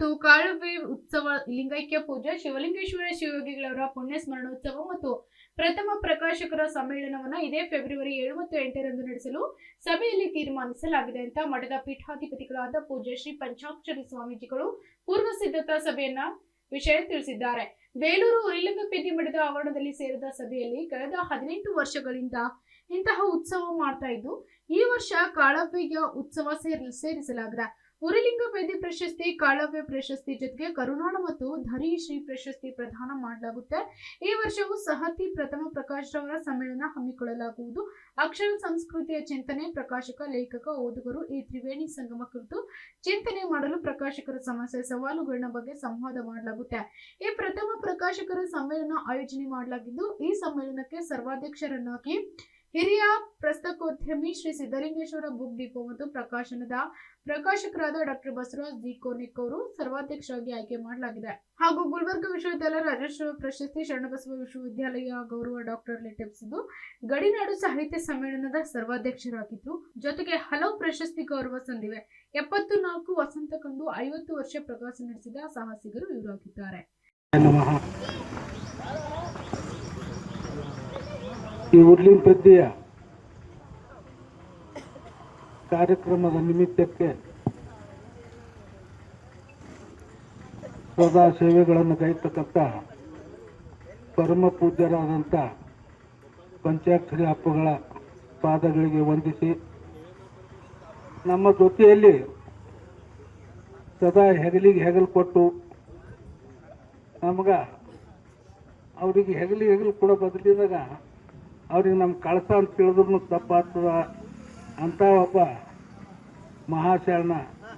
ಮತ್ತು ಕಾಳುವೆ ಉತ್ಸವ, ಲಿಂಗೈಕ್ಯ ಪೂಜೆ, ಶಿವಲಿಂಗೇಶ್ವರ ಶಿವಯೋಗಿಗಳವರ ಪುಣ್ಯ ಸ್ಮರಣೋತ್ಸವ ಮತ್ತು ಪ್ರಥಮ ಪ್ರಕಾಶಕರ ಸಮ್ಮೇಳನವನ್ನು ಇದೇ ಫೆಬ್ರವರಿ 7 ಮತ್ತು 8ರಂದು ನಡೆಸಲು ಸಭೆಯಲ್ಲಿ ತೀರ್ಮಾನಿಸಲಾಗಿದೆ ಅಂತ ಮಠದ ಪೀಠಾಧಿಪತಿಗಳಾದ ಪೂಜ್ಯ ಶ್ರೀ ಪಂಚಾಕ್ಷರಿ ಸ್ವಾಮೀಜಿಗಳು ಪೂರ್ವ ಸಿದ್ಧತಾ ಸಭೆಯನ್ನ ವಿಷಯ ತಿಳಿಸಿದ್ದಾರೆ. ಬೇಲೂರು ಉರಿಲಿಂಗಪೇದಿ ಮಠದ ಆವರಣದಲ್ಲಿ ಸೇರಿದ ಸಭೆಯಲ್ಲಿ ಕಳೆದ 18 ವರ್ಷಗಳಿಂದ ಇಂತಹ ಉತ್ಸವ ಮಾಡ್ತಾ ಇದ್ದು, ಈ ವರ್ಷ ಕಾಳವ್ವೆಯ ಉತ್ಸವ ಸೇರಿಸಲಾಗಿದೆ. ಉರಿಲಿಂಗಪೇದಿ ಪ್ರಶಸ್ತಿ, ಕಾಳವ್ವೆ ಪ್ರಶಸ್ತಿ ಜೊತೆಗೆ ಕರುನಾಡ ಮತ್ತು ಧರಿ ಶ್ರೀ ಪ್ರಶಸ್ತಿ ಪ್ರದಾನ ಮಾಡಲಾಗುತ್ತೆ. ಈ ವರ್ಷವೂ ಸಹತಿ ಪ್ರಥಮ ಪ್ರಕಾಶರವರ ಸಮ್ಮೇಳನ ಹಮ್ಮಿಕೊಳ್ಳಲಾಗುವುದು. ಅಕ್ಷರ ಸಂಸ್ಕೃತಿಯ ಚಿಂತನೆ, ಪ್ರಕಾಶಕ, ಲೇಖಕ, ಓದುಗರು ಈ ತ್ರಿವೇಣಿ ಸಂಗಮ ಕುರಿತು ಚಿಂತನೆ ಮಾಡಲು ಪ್ರಕಾಶಕರ ಸಮಸ್ಯೆ, ಸವಾಲುಗಳ ಬಗ್ಗೆ ಸಂವಾದ ಮಾಡಲಾಗುತ್ತೆ. ಈ ಪ್ರಥಮ ಪ್ರಕಾಶಕರ ಸಮ್ಮೇಳನ ಆಯೋಜನೆ ಮಾಡಲಾಗಿದ್ದು, ಈ ಸಮ್ಮೇಳನಕ್ಕೆ ಸರ್ವಾಧ್ಯಕ್ಷರನ್ನಾಗಿ ಹಿರಿಯ ಪುಸ್ತಕೋದ್ಯಮಿ ಶ್ರೀ ಸಿದ್ದಲಿಂಗೇಶ್ವರ ಬುಕ್ ಡಿಪೋ ಮತ್ತು ಪ್ರಕಾಶನದ ಪ್ರಕಾಶಕರಾದ ಡಾಕ್ಟರ್ ಬಸವರಾಜ್ ಡಿ ಕೋನಿಕ್ ಅವರು ಸರ್ವಾಧ್ಯಕ್ಷರಾಗಿ ಆಯ್ಕೆ ಮಾಡಲಾಗಿದೆ. ಹಾಗೂ ಗುಲ್ಬರ್ಗ ವಿಶ್ವವಿದ್ಯಾಲಯ ರಾಜಶ್ರೀ ಪ್ರಶಸ್ತಿ, ಶರಣಬಸವ ವಿಶ್ವವಿದ್ಯಾಲಯ ಗೌರವ ಡಾಕ್ಟರ್ ಲೆಟೆಪ್ಸಿದ್ದು ಗಡಿನಾಡು ಸಾಹಿತ್ಯ ಸಮ್ಮೇಳನದ ಸರ್ವಾಧ್ಯಕ್ಷರಾಗಿದ್ದು, ಜೊತೆಗೆ ಹಲವು ಪ್ರಶಸ್ತಿ ಗೌರವ ಸಂದಿವೆ. 74 ವಸಂತ ಕಂಡು 50 ವರ್ಷ ಪ್ರವಾಸ ನಡೆಸಿದ ಸಾಹಸಿಗರು ಇವರಾಗಿದ್ದಾರೆ. ಈ ಉರ್ಲಿಂಗಪೇದಿಯ ಕಾರ್ಯಕ್ರಮದ ನಿಮಿತ್ತಕ್ಕೆ ಸದಾ ಸೇವೆಗಳನ್ನು ಕೈತಕ್ಕಂಥ ಪರಮ ಪೂಜ್ಯರಾದಂಥ ಪಂಚಾಕ್ಷರಿ ಅಪ್ಪಗಳ ಪಾದಗಳಿಗೆ ವಂದಿಸಿ, ನಮ್ಮ ಜೊತೆಯಲ್ಲಿ ಸದಾ ಹೆಗಲಿಗೆ ಹೆಗಲು ಕೊಟ್ಟು ಅವರಿಗೆ ಹೆಗಲು ಕೂಡ ಬದಲಿದಾಗ ಅವ್ರಿಗೆ ನಮ್ಮ ಕಳಸ ಅಂತ ತಿಳಿದ್ರೂ ತಪ್ಪಾಗ್ತದ ಅಂತ ಒಬ್ಬ ಮಹಾಶರಣ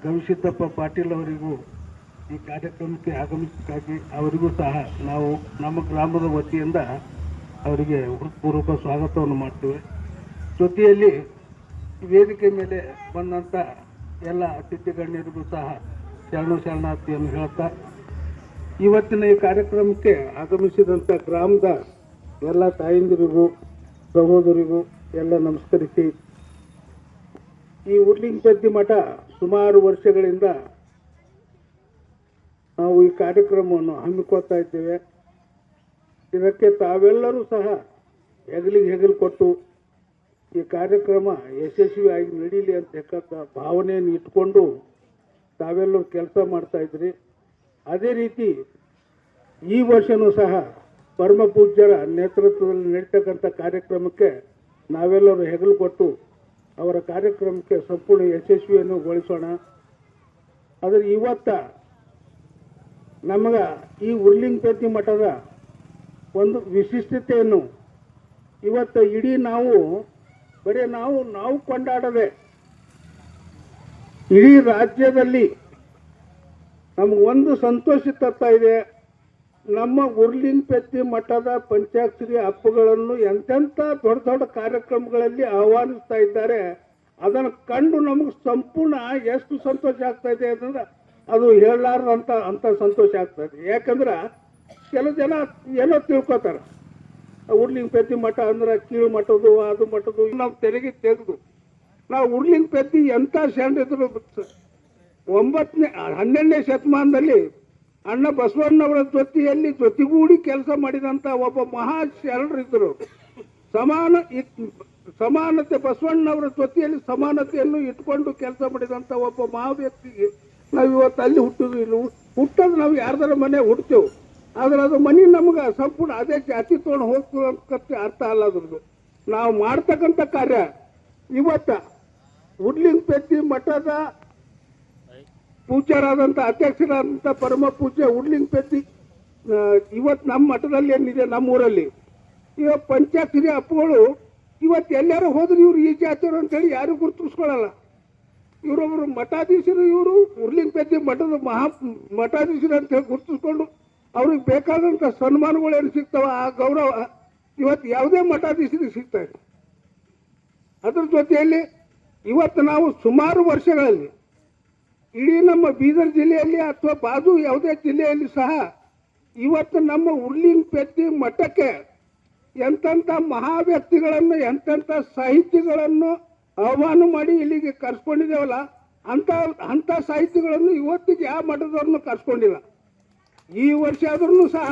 ಗವಿಸಿದ್ದಪ್ಪ ಪಾಟೀಲ್ ಅವರಿಗೂ ಈ ಕಾರ್ಯಕ್ರಮಕ್ಕೆ ಆಗಮಿಸಕ್ಕಾಗಿ ಅವರಿಗೂ ಸಹ ನಾವು ನಮ್ಮ ಗ್ರಾಮದ ವತಿಯಿಂದ ಅವರಿಗೆ ಹೃತ್ಪೂರ್ವಕ ಸ್ವಾಗತವನ್ನು ಮಾಡ್ತೇವೆ. ಜೊತೆಯಲ್ಲಿ ವೇದಿಕೆ ಮೇಲೆ ಬಂದಂಥ ಎಲ್ಲ ಅತಿಥಿ ಗಣ್ಯರಿಗೂ ಸಹ ಶರಣಾರ್ಥಿಯನ್ನು ಹೇಳ್ತಾ, ಇವತ್ತಿನ ಈ ಕಾರ್ಯಕ್ರಮಕ್ಕೆ ಆಗಮಿಸಿದಂಥ ಗ್ರಾಮದ ಎಲ್ಲ ತಾಯಂದಿರಿಗೂ ಸಹೋದರಿಗೂ ಎಲ್ಲ ನಮಸ್ಕರಿಸಿ, ಈ ಉರ್ಲಿಂಗಪೇದಿ ಮಠ ಸುಮಾರು ವರ್ಷಗಳಿಂದ ನಾವು ಈ ಕಾರ್ಯಕ್ರಮವನ್ನು ಹಮ್ಮಿಕೊಳ್ತಾ ಇದ್ದೇವೆ. ಇದಕ್ಕೆ ತಾವೆಲ್ಲರೂ ಸಹ ಹೆಗಲಿಗೆ ಹೆಗಲು ಕೊಟ್ಟು ಈ ಕಾರ್ಯಕ್ರಮ ಯಶಸ್ವಿಯಾಗಿ ನಡೀಲಿ ಅಂತಕ್ಕಂಥ ಭಾವನೆಯನ್ನು ಇಟ್ಕೊಂಡು ತಾವೆಲ್ಲರೂ ಕೆಲಸ ಮಾಡ್ತಾ ಇದ್ರಿ. ಅದೇ ರೀತಿ ಈ ವರ್ಷವೂ ಸಹ ಪರಮ ಪೂಜ್ಯರ ನೇತೃತ್ವದಲ್ಲಿ ನಡೀತಕ್ಕಂಥ ಕಾರ್ಯಕ್ರಮಕ್ಕೆ ನಾವೆಲ್ಲರೂ ಹೆಗಲು ಕೊಟ್ಟು ಅವರ ಕಾರ್ಯಕ್ರಮಕ್ಕೆ ಸಂಪೂರ್ಣ ಯಶಸ್ವಿಯನ್ನು ಗೊಳಿಸೋಣ. ಆದರೆ ಇವತ್ತ ನಮಗೆ ಈ ಉರ್ಲಿಂಗಪೇದಿ ಮಠದ ಒಂದು ವಿಶಿಷ್ಟತೆಯನ್ನು ಇವತ್ತು ಇಡೀ ಬರೀ ನಾವು ಕೊಂಡಾಡದೆ ಇಡೀ ರಾಜ್ಯದಲ್ಲಿ ನಮಗೊಂದು ಸಂತೋಷ ತರ್ತಾ ಇದೆ. ನಮ್ಮ ಉರ್ಲಿಂಗಪೇದಿ ಮಠದ ಪಂಚಾಕ್ಷರಿ ಅಪ್ಪಗಳನ್ನು ಎಂತೆಂಥ ದೊಡ್ಡ ದೊಡ್ಡ ಕಾರ್ಯಕ್ರಮಗಳಲ್ಲಿ ಆಹ್ವಾನಿಸ್ತಾ ಇದ್ದಾರೆ. ಅದನ್ನು ಕಂಡು ನಮಗೆ ಸಂಪೂರ್ಣ ಎಷ್ಟು ಸಂತೋಷ ಆಗ್ತಾ ಇದೆ ಅಂತಂದ್ರೆ ಅದು ಹೇಳಲಾರ್ದಂಥ ಸಂತೋಷ ಆಗ್ತಾ ಇದೆ. ಯಾಕಂದ್ರೆ ಕೆಲವು ಜನ ಏನೋ ತಿಳ್ಕೊತಾರೆ, ಉರ್ಲಿಂಗಪೇದಿ ಮಠ ಅಂದ್ರೆ ಕೀಳು ಮಠದ್ದು ಅದು ಮಠದ್ದು. ನಾವು ತೆರಿಗೆ ತೆಗೆದು ನಾವು ಉರ್ಲಿಂಗಪೇದಿ ಎಂಥ ಶರಣರಿದ್ರು 12ನೇ ಶತಮಾನದಲ್ಲಿ ಅಣ್ಣ ಬಸವಣ್ಣವರ ಜೊತೆಗೂಡಿ ಕೆಲಸ ಮಾಡಿದಂಥ ಒಬ್ಬ ಮಹಾ ಶರಣರಿದ್ದರು. ಸಮಾನತೆ ಬಸವಣ್ಣವರ ಜೊತೆಯಲ್ಲಿ ಸಮಾನತೆಯನ್ನು ಇಟ್ಕೊಂಡು ಕೆಲಸ ಮಾಡಿದಂಥ ಒಬ್ಬ ಮಹಾ ವ್ಯಕ್ತಿಗೆ ನಾವು ಇವತ್ತು ಅಲ್ಲಿ ಹುಟ್ಟೋದು ನಾವು ಯಾರ್ದಾರ ಮನೆ ಹುಡ್ತೇವೆ. ಆದ್ರೆ ಅದು ಮನೆ ನಮ್ಗೆ ಸಂಪೂರ್ಣ ಅದೇ ಜಾತಿ ತೊಗೊಂಡು ಹೋಗ್ತದೆ ಅಂತ ಅರ್ಥ ಅಲ್ಲ. ಅದ್ರದ್ದು ನಾವು ಮಾಡ್ತಕ್ಕಂಥ ಕಾರ್ಯ ಇವತ್ತ ಉರ್ಲಿಂಗಪೇದಿ ಮಠದ ಪೂಜ್ಯರಾದಂಥ ಅಧ್ಯಕ್ಷರಾದಂಥ ಪರಮ ಪೂಜ್ಯ ಉರ್ಲಿಂಗಪೇದಿ ಇವತ್ತು ನಮ್ಮ ಮಠದಲ್ಲಿ ಏನಿದೆ, ನಮ್ಮೂರಲ್ಲಿ ಇವತ್ತು ಪಂಚಾಕ್ಷರಿ ಅಪ್ಪಗಳು ಇವತ್ತು ಎಲ್ಲರೂ ಹೋದ್ರೆ ಇವ್ರು ಈ ಜಾತಿಯವರು ಅಂತೇಳಿ ಯಾರು ಗುರುತಿಸ್ಕೊಳ್ಳಲ್ಲ. ಇವರೊಬ್ಬರು ಮಠಾಧೀಶರು, ಇವರು ಉರ್ಲಿಂಗಪೇದಿ ಮಠದ ಮಠಾಧೀಶರು ಅಂತ ಹೇಳಿ ಗುರುತಿಸ್ಕೊಂಡು ಅವ್ರಿಗೆ ಬೇಕಾದಂಥ ಸನ್ಮಾನಗಳೇನು ಸಿಗ್ತಾವ, ಆ ಗೌರವ ಇವತ್ತು ಯಾವುದೇ ಮಠಾಧೀಶರಿಗೆ ಸಿಗ್ತಾ ಇದೆ. ಅದ್ರ ಜೊತೆಯಲ್ಲಿ ಇವತ್ತು ನಾವು ಸುಮಾರು ವರ್ಷಗಳಲ್ಲಿ ಇಡೀ ನಮ್ಮ ಬೀದರ್ ಜಿಲ್ಲೆಯಲ್ಲಿ ಅಥವಾ ಬಾಜು ಯಾವುದೇ ಜಿಲ್ಲೆಯಲ್ಲಿ ಸಹ ಇವತ್ತು ನಮ್ಮ ಉರ್ಲಿಂಗಪೇದಿ ಮಠಕ್ಕೆ ಎಂತೆಂಥ ಮಹಾ ವ್ಯಕ್ತಿಗಳನ್ನು, ಎಂತೆಂಥ ಸಾಹಿತಿಗಳನ್ನು ಆಹ್ವಾನ ಮಾಡಿ ಇಲ್ಲಿಗೆ ಕರ್ಸ್ಕೊಂಡಿದ್ದೇವಲ್ಲ, ಅಂತ ಅಂಥ ಸಾಹಿತಿಗಳನ್ನು ಇವತ್ತಿಗೆ ಯಾವ ಮಠದವ್ರನ್ನು ಕರ್ಸ್ಕೊಂಡಿಲ್ಲ. ಈ ವರ್ಷ ಆದ್ರೂ ಸಹ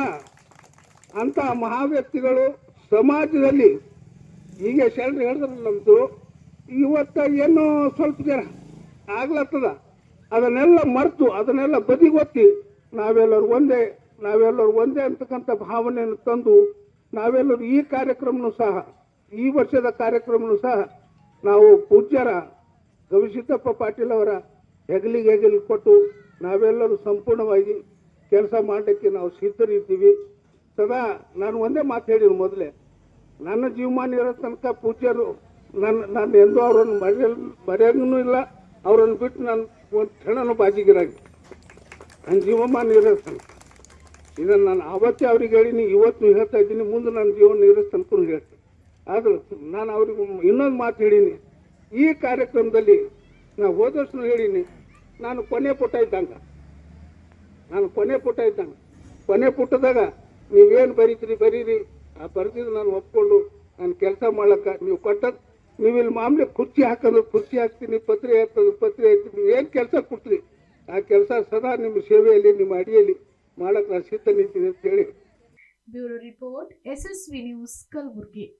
ಅಂಥ ಮಹಾವ್ಯಕ್ತಿಗಳು ಸಮಾಜದಲ್ಲಿ ಈಗ ಶರಣರು ಹೇಳಿದ್ರೆ ನಮ್ಮದು ಇವತ್ತು ಏನೋ ಸ್ವಲ್ಪ ಜನ ಆಗ್ಲತ್ತದ, ಅದನ್ನೆಲ್ಲ ಮರೆತು ಅದನ್ನೆಲ್ಲ ಬದಿಗೊತ್ತಿ ನಾವೆಲ್ಲರೂ ಒಂದೇ ಅಂತಕ್ಕಂಥ ಭಾವನೆಯನ್ನು ತಂದು ನಾವೆಲ್ಲರೂ ಈ ಕಾರ್ಯಕ್ರಮನೂ ಸಹ ಈ ವರ್ಷದ ಕಾರ್ಯಕ್ರಮನೂ ಸಹ ನಾವು ಪೂಜ್ಯರ ಗವಿಸಿದ್ದಪ್ಪ ಪಾಟೀಲ್ ಅವರ ಹೆಗಲಿಗೆ ಕೊಟ್ಟು ನಾವೆಲ್ಲರೂ ಸಂಪೂರ್ಣವಾಗಿ ಕೆಲಸ ಮಾಡಲಿಕ್ಕೆ ನಾವು ಸಿದ್ಧರಿದ್ದೀವಿ. ಸದಾ ನಾನು ಒಂದೇ ಮಾತು ಹೇಳಿದ್ರು ಮೊದಲೇ, ನನ್ನ ಜೀವಮಾನ ಇರೋ ತನಕ ಪೂಜ್ಯರು ನಾನು ಎಂದೂ ಅವರನ್ನು ಮರೆಯೋಂಗೂ ಇಲ್ಲ, ಅವರನ್ನು ಬಿಟ್ಟು ನಾನು ಒಂದು ಕ್ಷಣನೂ ಬಾಜಿಗಿರಾಗಿ ನನ್ನ ಜೀವಮಾನ ಇರೋ ತನಕ. ಇದನ್ನು ನಾನು ಆವತ್ತೇ ಅವ್ರಿಗೆ ಹೇಳೀನಿ, ಇವತ್ತು ಹೇಳ್ತಾ ಇದ್ದೀನಿ, ಮುಂದೆ ನನ್ನ ಜೀವನ ಇರೋ ತನಕ ಹೇಳ್ತೀನಿ. ಆದರೂ ನಾನು ಅವ್ರಿಗೆ ಇನ್ನೊಂದು ಮಾತು ಹೇಳೀನಿ, ಈ ಕಾರ್ಯಕ್ರಮದಲ್ಲಿ ನಾವು ಹೋದ ವರ್ಷನೂ ಹೇಳೀನಿ, ನಾನು ಕೊನೆ ಪುಟ ಇದ್ದಂಗೆ ಕೊನೆ ಪುಟದಾಗ ನೀವೇನು ಬರೀರಿ, ಆ ಬರೆದಿದ್ದು ನಾನು ಒಪ್ಕೊಂಡು ನಾನು ಕೆಲಸ ಮಾಡ್ಲಕ್ಕ ನೀವು ಕೊಟ್ಟದ್ದು, ನೀವು ಇಲ್ಲಿ ಮಾಮೂಲಿ ಕುರ್ಚಿ ಹಾಕೋದು ಕುರ್ಚಿ ಹಾಕ್ತೀನಿ, ಪತ್ರಿ ಹಾಕ್ತೀನಿ, ಏನು ಕೆಲಸ ಕೊಡ್ತೀರಿ ಆ ಕೆಲಸ ಸದಾ ನಿಮ್ಮ ಸೇವೆಯಲ್ಲಿ ನಿಮ್ಮ ಅಡಿಯಲ್ಲಿ ಮಾಡಕ್ಕೆ ನಾನು ಸಿದ್ಧ ನಿಂತೀನಿ ಅಂತ ಹೇಳಿ. Bureau report, SSV news, Kalaburagi.